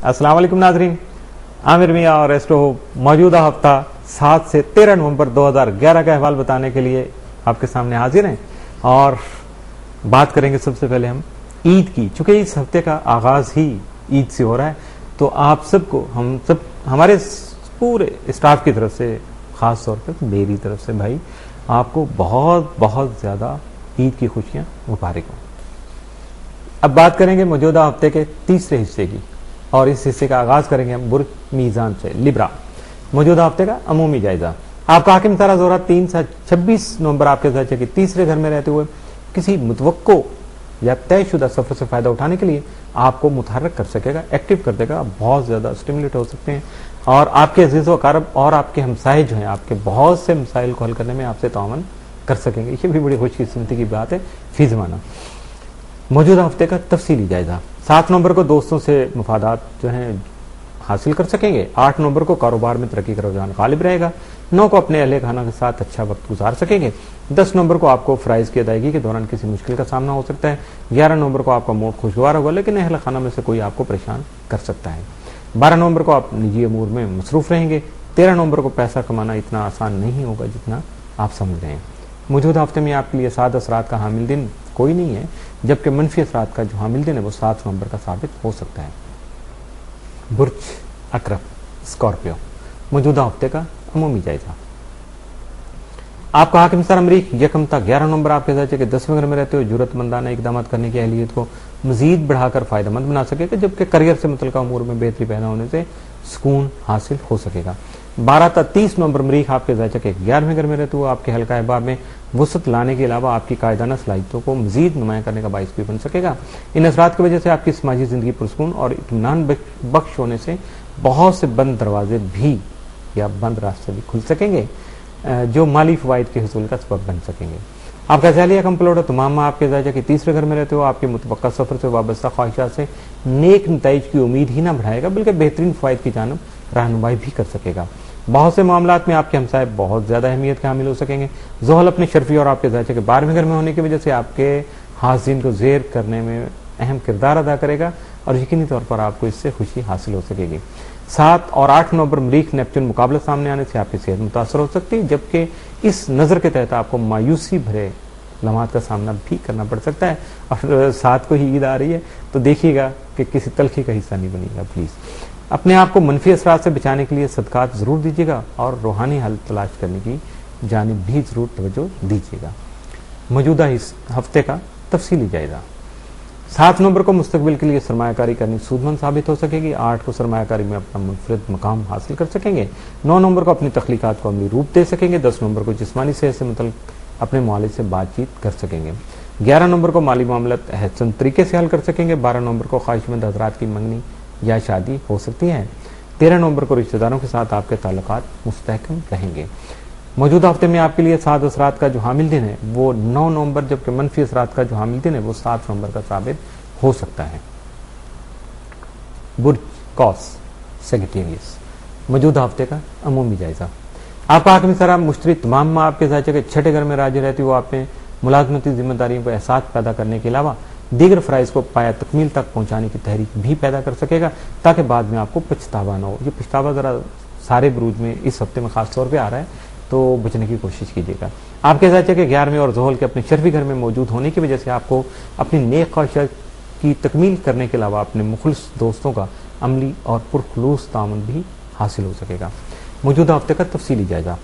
अस्सलाम वालेकुम नाजरीन, आमिर मियाँ और एस्ट्रो मौजूदा हफ्ता 7 से 13 नवंबर 2011 का अहवाल बताने के लिए आपके सामने हाजिर हैं और बात करेंगे सबसे पहले हम ईद की। चूंकि इस हफ्ते का आगाज ही ईद से हो रहा है तो आप सबको, हम सब, हमारे पूरे स्टाफ की तरफ से, खास तौर पर मेरी तरफ से भाई, आपको बहुत बहुत ज्यादा ईद की खुशियां मुबारक हो। अब बात करेंगे मौजूदा हफ्ते के तीसरे हिस्से की और इस हिस्से का आगाज करेंगे हम बुर्ज मीजान से। लिब्रा, मौजूदा हफ्ते का अमूमी जायजा। आपका हाकिम तारा जोहरा 3 से 26 नवंबर आपके दर्जे के तीसरे घर में रहते हुए किसी मुतवक्को या तयशुदा सफर से फायदा उठाने के लिए आपको मुतहर्रिक कर सकेगा, एक्टिव कर देगा। बहुत ज्यादा स्टिमुलेट हो सकते हैं और आपके अजीज व कारब और आपके हमसाए जो हैं आपके बहुत से मसाइल को हल करने में आपसे तावन कर सकेंगे। ये भी बड़ी खुशकिस्मती की बात है फी ज़माना। मौजूदा हफ्ते का तफसीली जायजा। 7 नवंबर को दोस्तों से मुफादात जो हैं हासिल कर सकेंगे। 8 नवंबर को कारोबार में तरक्की का रुझान गालिब रहेगा। 9 को अपने अहले खाना के साथ अच्छा वक्त गुजार सकेंगे। 10 नवंबर को आपको फराइज की अदायगी के दौरान किसी मुश्किल का सामना हो सकता है। 11 नवंबर को आपका मूड खुशगवार होगा लेकिन अहले खाना में से कोई आपको परेशान कर सकता है। 12 नवंबर को आप निजी अमूर में मसरूफ रहेंगे। 13 नवंबर को पैसा कमाना इतना आसान नहीं होगा जितना आप समझ रहे हैं। मौजूदा हफ्ते में आपके लिए 7 असरात का हामिल दिन कोई नहीं है, जबकि मनफी असरात का जो हामिल दिन है वो 7 नवंबर का साबित हो सकता है। बुर्ज अकरब, स्कॉर्पियो, मौजूदा हफ्ते का अमूमी जायजा। आपका हाकिम सर अमरीक यकम तक 11 नवंबर आपके दर्जे के 10वें घर में रहते हुए जरूरतमंदाना इकदाम करने की अहलियत को मजीद बढ़ाकर फायदेमंद बना सकेगा, जबकि करियर से मुतल्लिका अमूर में बेहतरी पैदा होने से सुकून हासिल हो सकेगा। 12 तक 30 नवंबर मरीख आपके दर्जे के 11वें घर में रहते हुए आपके हल्का अहबाब में वसत लाने के अलावा आपकी कायदाना सलाहियतों को मजीद नुमाया करने का बाइस भी बन सकेगा। इन असरात की वजह से आपकी समाजी जिंदगी पुरसकून और इत्मीनान बख्श होने से बहुत से बंद दरवाजे भी या बंद रास्ते भी खुल सकेंगे जो माली फवाइद के हसूल का सबब बन सकेंगे। आपका ज़ालिया कंप्लोड तमाम आपके दर्जे के तीसरे घर में रहते हो आपके मुतवक्का सफर से वाबस्ता ख्वाहिशात से नेक नताइज की उम्मीद ही ना बढ़ाएगा बल्कि बेहतरीन फ़वाइद की जानब रहनुमाई भी कर सकेगा। बहुत से मामलात में आपके हमसाए बहुत ज्यादा अहमियत के हामिल हो सकेंगे। जोहल अपने शर्फी और आपके दर्जे के 12वें घर में होने की वजह से आपके हाज़रीन को ज़ेर करने में अहम किरदार अदा करेगा और यकीनी तौर पर आपको इससे खुशी हासिल हो सकेगी। 7 और 8 नवंबर मरीख नेपच्यून मुकाबला सामने आने से आपकी सेहत मुतासर हो सकती है, जबकि इस नजर के तहत आपको मायूसी भरे लम्हात का सामना भी करना पड़ सकता है। और 7 को ही ईद आ रही है तो देखिएगा कि किसी तलखी का हिस्सा नहीं बनिएगा। प्लीज अपने आप को मनफी असरात से बचाने के लिए सदकात जरूर दीजिएगा और रूहानी हल तलाश करने की जानिब भी जरूर तवज्जो दीजिएगा। मौजूदा इस हफ्ते का तफसीली जायजा। 7 नवंबर को मुस्तकबिल के लिए सरमायाकारी करनी सूदमंद साबित हो सकेगी। 8 को सरमायाकारी में अपना मुनफरिद मकाम हासिल कर सकेंगे। 9 नवंबर को अपनी तख्लीकात को अमली रूप दे सकेंगे। 10 नवंबर को जिस्मानी सेहत से मुतल्लिक अपने मालिक से बातचीत कर सकेंगे। 11 नवंबर को माली मामलात अहसन तरीके से हल कर सकेंगे। 12 नवंबर को ख्वाहिशमंद हज़रात की मंगनी या शादी हो सकती है। 13 नवंबर को रिश्तेदारों के साथ आपके ताल्लुकात मुस्तहकम रहेंगे। मौजूदा हफ्ते में आपके लिए 7 असरात का जो हामिल दिन है वो 9 नवंबर, जबकि मनफी असरात का जो हामिल दिन है वो 7 नवंबर का साबित हो सकता है। बुर्ज कॉस, सेगिटेरियस, मौजूदा हफ्ते का अमूमी जायजा। आपका हाकिम सर मुश्तरी तमाम आपके दर्जे के 6ठे घर में राज्य रहती हुए आप में मुलाजमती जिम्मेदारियों को एहसास पैदा करने के अलावा दीगर फ़राइज़ को पाया तकमील तक पहुंचाने की तहरीक भी पैदा कर सकेगा ताकि बाद में आपको पछतावा ना हो। ये पछतावा ज़रा सारे बुरूज में इस हफ्ते में खास तौर पे आ रहा है तो बचने की कोशिश कीजिएगा। आपके दर्जे के 11वें और जोहल के अपने शर्फी घर में मौजूद होने की वजह से आपको अपनी नेक ख्वाहिशात की तकमील करने के अलावा अपने मुखलिस दोस्तों का अमली और पुरखलूस ताउन भी हासिल हो सकेगा। मौजूदा हफ्ते का तफसीली जायजा।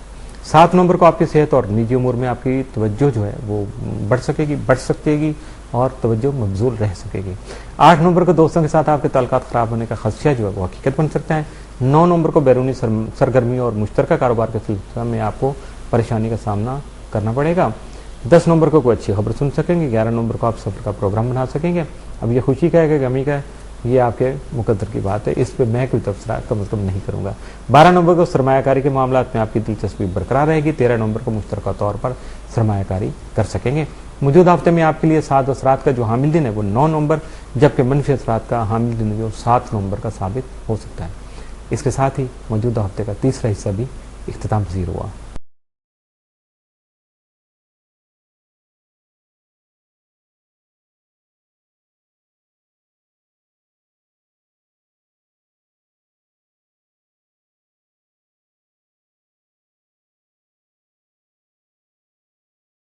7 नवंबर को आपकी सेहत और निजी उमूर में आपकी तवज्जो जो है वो बढ़ सकेगी और तवज्जो मबजूल रह सकेगी। 8 नवंबर को दोस्तों के साथ आपके ताल्लुकात खराब होने का खदशा जो है वो हकीकत बन सकता है। 9 नवंबर को बैरूनी सरगर्मी और मुश्तरका कारोबार के सिलसिले में आपको परेशानी का सामना करना पड़ेगा। 10 नवंबर को कोई अच्छी खबर सुन सकेंगे। 11 नवंबर को आप सफर का प्रोग्राम बना सकेंगे। अब ये खुशी का है कि गमी का है, ये आपके मुकद्दर की बात है, इस पर मैं कोई तबसरा का मतलब नहीं करूंगा। 12 नवंबर को सरमायाकारी के मामलात में आपकी दिलचस्पी बरकरार रहेगी। 13 नवंबर को मुश्तरका तौर पर सरमायाकारी कर सकेंगे। मौजूदा हफ्ते में आपके लिए 7 असरात का जो हामिल दिन है वो 9 नवंबर, जबकि मनफी असरात का हामिल दिन जो 7 नवंबर का साबित हो सकता है। इसके साथ ही मौजूदा हफ्ते का तीसरा हिस्सा भी इख्तिताम पजीर हुआ।